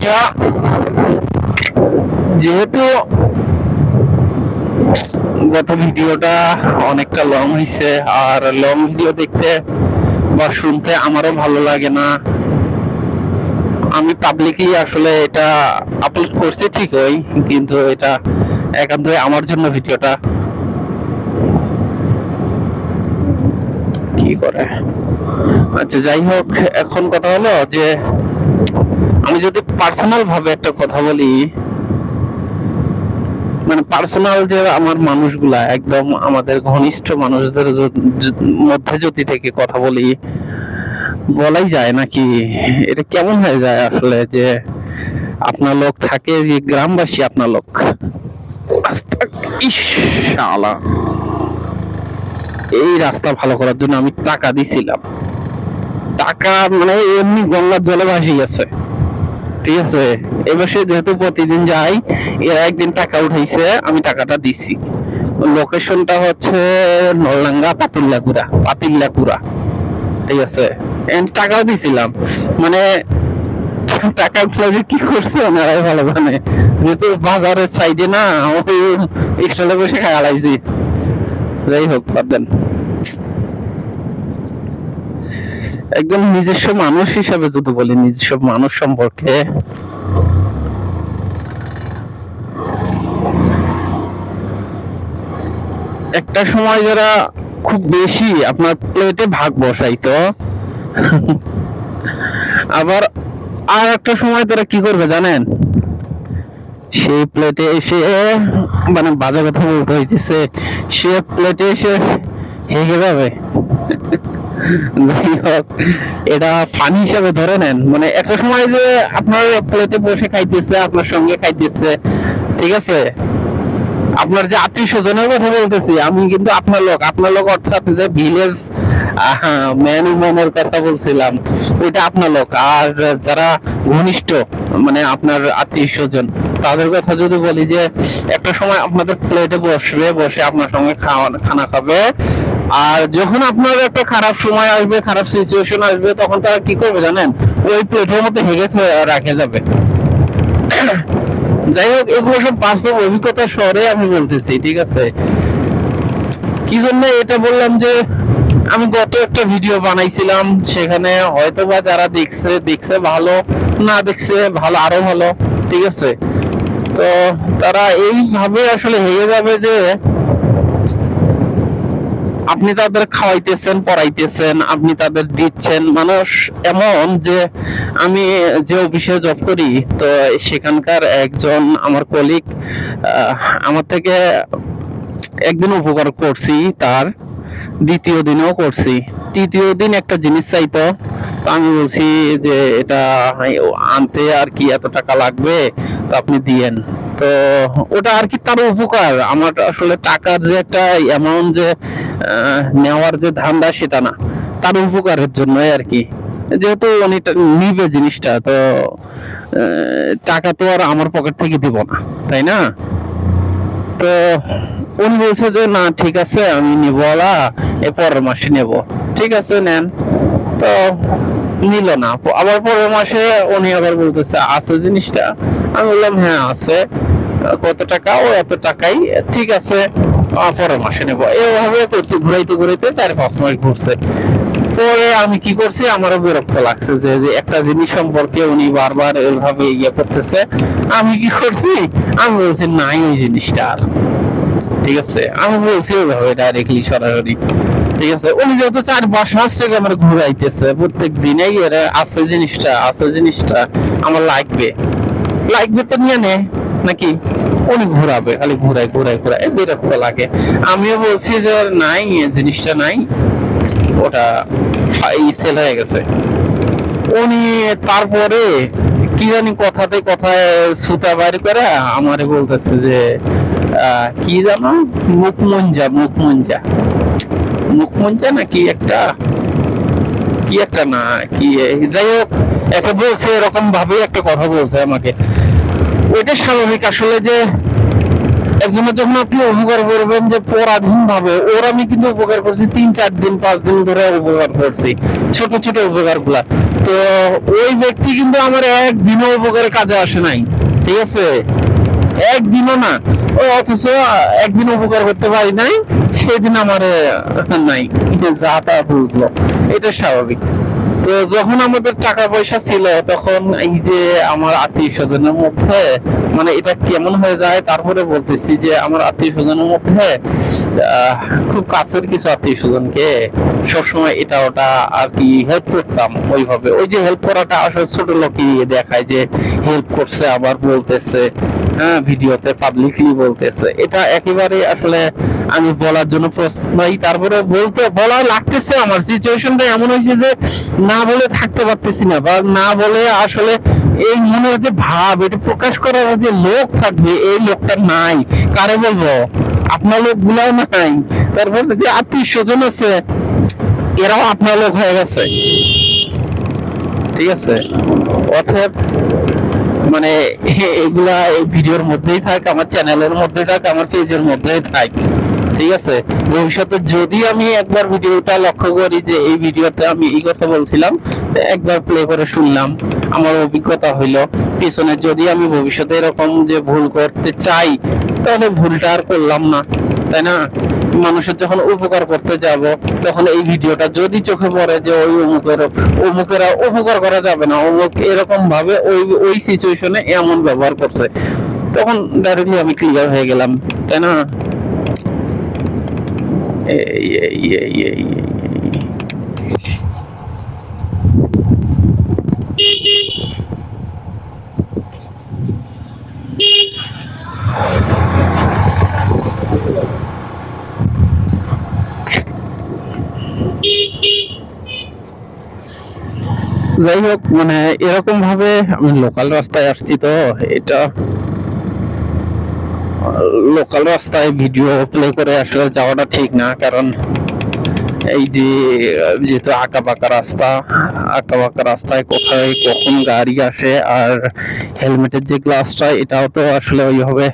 এটা যেহেতু গত ভিডিওটা অনেকটা লং হয়েছে, আর লং ভিডিও দেখতে বা শুনতে আমারও ভালো লাগে না। আমি পাবলিকলি আসলে এটা আপলোড করছি ঠিকই, কিন্তু এটা একান্তই আমার জন্য ভিডিওটা কি করে। আচ্ছা, যাই হোক, এখন কথা হলো যে আমি যদি পার্সোনাল ভাবে একটা কথা বলি, মানে পার্সোনাল যে আমার মানুষগুলা একদম আমাদের ঘনিষ্ঠ মানুষদের মধ্যে যদি থেকে কথা বলি, বলাই যায় নাকি? এটা কেমন হয়ে যায় আসলে যে আপনার লোক থাকে, যে গ্রামবাসী আপনার লোক রাস্তা, ইস শালা, এই রাস্তা ভালো করার জন্য আমি টাকা দিছিলাম। টাকা মানে এমনি গঙ্গার জলে ভাসি গেছে, ঠিক আছে। এবার সে যেহেতু প্রতিদিন যাই, এরা একদিন টাকা উঠাইছে, আমি টাকাটা দিছি। লোকেশনটা হচ্ছে নলডাঙ্গা পাতিল্লাকুড়া, ঠিক আছে। টাকাও দিছিলাম, মানে টাকা যে কি করছে ওনারাই ভালো জানে, যেহেতু বাজারের সাইডে না, ওই স্টলে বসে খাওয়ালাইছি। যাই হোক, বাদ দেন। একদম নিজস্ব মানুষ হিসাবে যদি বলি, নিজস্ব মানুষ সম্পর্কে, একটা সময় যারা খুব বেশি আপনার প্লেটে ভাগ বসাইতো, আবার আর একটা সময় তারা কি করবে জানেন? সেই প্লেটে এসে, মানে বাজে কথা বলতে হইতেছে, সে প্লেটে এসে হেগে যাবে। যাই হোক, এটা ফানি হিসাবে ধরে নেন। মানে একটা সময় যে আপনার প্লেটে বসে খাইতেছে, আপনার সঙ্গে খাইতেছে, ঠিক আছে। আপনার যে আত্মীয় স্বজনের কথা বলতেছি আমি, কিন্তু আপনার লোক অর্থাৎ যে ভিলেজ ম্যান উম্যানের কথা বলছিলাম, ওইটা আপনার লোক। আর যারা ঘনিষ্ঠ, মানে আপনার আত্মীয় স্বজন, তাদের কথা যদি বলি, যে একটা সময় আপনাদের প্লেটে বসবে, বসে আপনার সঙ্গে খানা খাবে, আর যখন আপনার একটা খারাপ সময় আসবে, খারাপ সিচুয়েশন আসবে, তখন তারা কি করবে জানেন? ওই প্লেটের মধ্যে হেগে রাখে যাবে। যাই হোক, এগুলো সব বাস্তব অভিজ্ঞতা শহরে আমি বলতেছি, ঠিক আছে। কি জন্য এটা বললাম, যে আমি গত একটা ভিডিও বানাইছিলাম, সেখানে হয়তোবা যারা দেখছে ভালো, না দেখছে ভালো, আরো ভালো, ঠিক আছে। তো তারা এইভাবে আসলে হেগে যাবে যে আপনি তাদের খাওয়াইতেছেন, পড়াইতেছেন, আপনি তাদের দিচ্ছেন। মানুষ এমন যে, আমি যে অফিসে জব করি, তো সেখানকার একজন আমার কলিগ আমার থেকে একদিন উপকার করছি, তার দ্বিতীয় দিনেও করছি। তৃতীয় দিন একটা জিনিস চাইতো, তো আমি বলছি যে এটা আনতে আর কি এত টাকা লাগবে, তো আপনি দিয়েন। তো ওটা আর কি তার উপকার, আমার আসলে টাকার যে একটা অ্যামাউন্ট যে নেওয়ার যে ধান্দা, সেটা না, তার উপকারের জন্য আর কি। যেহেতু উনি নিবে জিনিসটা, তো টাকা তো আর আমার পকেট থেকে দিব না, তাই না? তো উনি বলছে যে না, ঠিক আছে আমি নিব, পরের মাসে নেব। ঠিক আছে, নেন। তো নিল না, আবার পরের মাসে উনি আবার বলতেছে আছে জিনিসটা। আমি বললাম হ্যাঁ আছে। কত টাকা? ও এত টাকাই। ঠিক আছে, পরের মাসে নেব। এইভাবে করতে ঘুরাইতে ঘুরাইতে 4-5 মাস ঘুরছে। পরে আমি কি করছি, আমারও বিরক্ত লাগছে যে একটা জিনিস সম্পর্কে উনি বারবার এইভাবে ইয়ে করতেছে। আমি কি করছি, আমি বলছি নাই ওই জিনিসটা আর, ঠিক আছে। আমি বলছি ওইভাবে ডাইরেক্টলি, সরাসরি, ঠিক আছে। উনি যেহেতু 4-5 মাস থেকে আমার ঘুরাইতেছে, প্রত্যেক দিনেই এর আছে জিনিসটা আমার লাগবে, তো নিয়ে নে নাকি। উনি ঘুরাবে, খালি ঘুরায় বিরক্ত লাগে। আমিও বলছি যে নাই, জিনিসটা নাই, ওটা সেল হয়ে গেছে। উনি তারপরে কি জানি কথায় সুতা বাইর করে আমারে বলতেছে যে কি জানো, মুখমঞ্জা না কি একটা না কি, যাই হোক, একটা বলছে, এরকম ভাবে একটা কথা বলছে আমাকে। ওইটা স্বাভাবিক আসলে, যে একজনের যখন আপনি উপকার করবেন যে পরাধীন ভাবে, ওর আমি কিন্তু উপকার করছি 3-4 দিন 5 দিন ধরে উপকার করছি, ছোট ছোট উপকার গুলা। তো ওই ব্যক্তি কিন্তু আমার একদিনও উপকারে কাজে আসে নাই, ঠিক আছে, একদিনও না। ও অথচ একদিন উপকার করতে পারি নাই, সেদিন আমার নাই, যা তা বুঝলো। এটা স্বাভাবিক। তো যখন আমাদের টাকা পয়সা ছিল, তখন এই যে আমার আত্মীয় স্বজনের মধ্যে, মানে এটা কেমন হয়ে যায়, তারপরে বলতেছি যে আমার আত্মীয় স্বজনের মধ্যে আহ, খুব কাছের কিছু আত্মীয় স্বজনকে সবসময় এটা ওটা আর কি হেল্প করতাম। ওইভাবে ওই যে হেল্প করাটা আসলে ছোট লোকই দেখায় যে হেল্প করছে, আবার বলতেছে, হ্যাঁ, ভিডিওতে পাবলিকলি বলতেছে। এটা একেবারে আসলে আমি বলার জন্য প্রস্তুত নই। তারপরে বলা লাগতেছে, আমার সিচুয়েশনটা এমন হয়েছে যে না বলে থাকতে পারতেছি না, বা না বলে আসলে এই মনের যে ভাব, এটা প্রকাশ করার যে লোক থাকবে, এই লোকটা নাই। কারে বলবো? আপনার লোক গুলাও নাই। তারপরে যে আত্মীয় স্বজন আছে, এরাও আপনার লোক হয়ে গেছে, ঠিক আছে। অতএব মানে এগুলা এই ভিডিওর মধ্যেই থাক, আমার চ্যানেলের মধ্যে থাক, আমার পেজের মধ্যেই থাক, ঠিক আছে। ভবিষ্যতে যদি আমি একবার ভিডিওটা লক্ষ্য করি যে এই ভিডিওতে আমি এই কথা বলছিলাম, একবার প্লে করে শুনলাম, আমার অভিজ্ঞতা হইলো, পিছনে যদি আমি ভবিষ্যতে এরকম যে ভুল করতে চাই, তাহলে ভুলটা আর করলাম না, তাই না? মানুষের যখন উপকার করতে যাব, তখন এই ভিডিওটা যদি চোখে পড়ে যে ওই অমুকেরা উপকার করা যাবে না, অমুক এরকম ভাবে ওই সিচুয়েশনে এমন ব্যবহার করছে, তখন ডাইরেক্টলি আমি ক্লিয়ার হয়ে গেলাম, তাই না? এই এই এই এই যাই হোক, মানে এরকম ভাবে আমি লোকাল রাস্তায় আসছি, তো এটা লোকাল রাস্তায় ভিডিও প্লে করে আসলে যাওয়াটা ঠিক না। কারণ এই যে যেহেতু আঁকা বাঁকা রাস্তায় কোথায় কখন গাড়ি আসে, আর হেলমেটের যে গ্লাসটা, এটাও তো আসলে ওইভাবে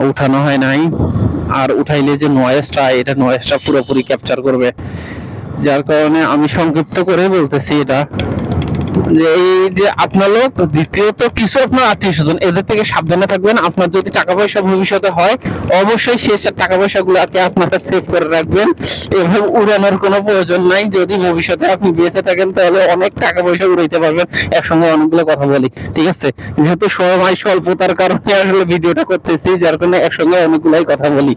উঠানো হয় নাই। আর উঠাইলে যে নয়েজটা, এটা নয়েজটা পুরোপুরি ক্যাপচার করবে, যার কারণে আমি সংক্ষিপ্ত করে বলতেছি এটা, যে এই যে আপনার লোক, দ্বিতীয়ত কিছু আপনার আত্মীয় স্বজন, এদের থেকে সাবধানে থাকবেন। আপনার যদি টাকা পয়সা ভবিষ্যতে হয়, অবশ্যই সেই টাকা পয়সা গুলাকে আপনারা সেভ করে রাখবেন। এভাবে উড়ানোর কোনো প্রয়োজন নাই। যদি ভবিষ্যতে আপনি বেঁচে থাকেন, তাহলে অনেক টাকা পয়সা উড়াইতে পারবেন। একসঙ্গে অনেকগুলো কথা বলি, ঠিক আছে, যেহেতু সময় স্বল্পতার কারণে আসলে ভিডিওটা করতেছি, যার কারণে একসঙ্গে অনেকগুলাই কথা বলি।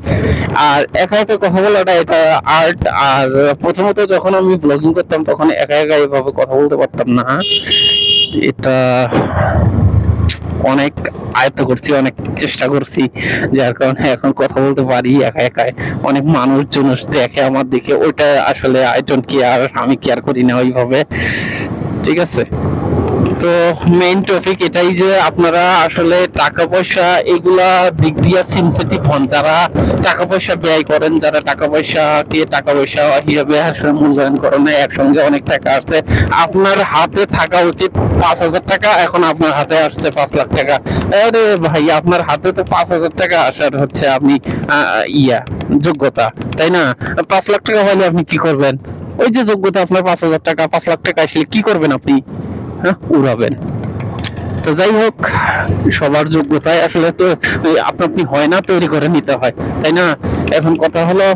আর একা একা কথা বলাটা এটা আর্ট। আর প্রথমত যখন আমি ব্লগিং করতাম, তখন একা একা এভাবে কথা বলতে পারতাম না। এটা অনেক আয়ত্ত করছি, অনেক চেষ্টা করছি, যার কারণে এখন কথা বলতে পারি একা একাই। অনেক মানুষজন দেখে আমার দিকে, ওইটা আসলে আই ডোন্ট কেয়ার, আমি কেয়ার করি না ওইভাবে, ঠিক আছে। তো মেইন টপিক এটাই যে আপনারা আসলে টাকা পয়সা এগুলা দিক দিয়ে সেনসিটিভ হন, যারা টাকা পয়সা ব্যয় করেন, যারা টাকা পয়সা হিসাবে আসলে মূল্যায়ন করেন না। একসঙ্গে অনেক টাকা আসছে, আপনার হাতে থাকা উচিত 5,000 টাকা, এখন আপনার হাতে আসছে 5 লাখ টাকা। আরে ভাই, আপনার হাতে তো 5,000 টাকা আসার হচ্ছে আপনি যোগ্যতা, তাই না? 5 লাখ টাকা হলে আপনি কি করবেন? ওই যে যোগ্যতা, আপনার 5,000 টাকা, 5 লাখ টাকা আসলে কি করবেন আপনি? হ্যাঁ, উড়াবেন। তো যাই হোক, সবার যোগ্যতায় আসলে তো আপনি হয় না, তৈরি করে নিতে হয়, তাই না? এখন কথা হলো,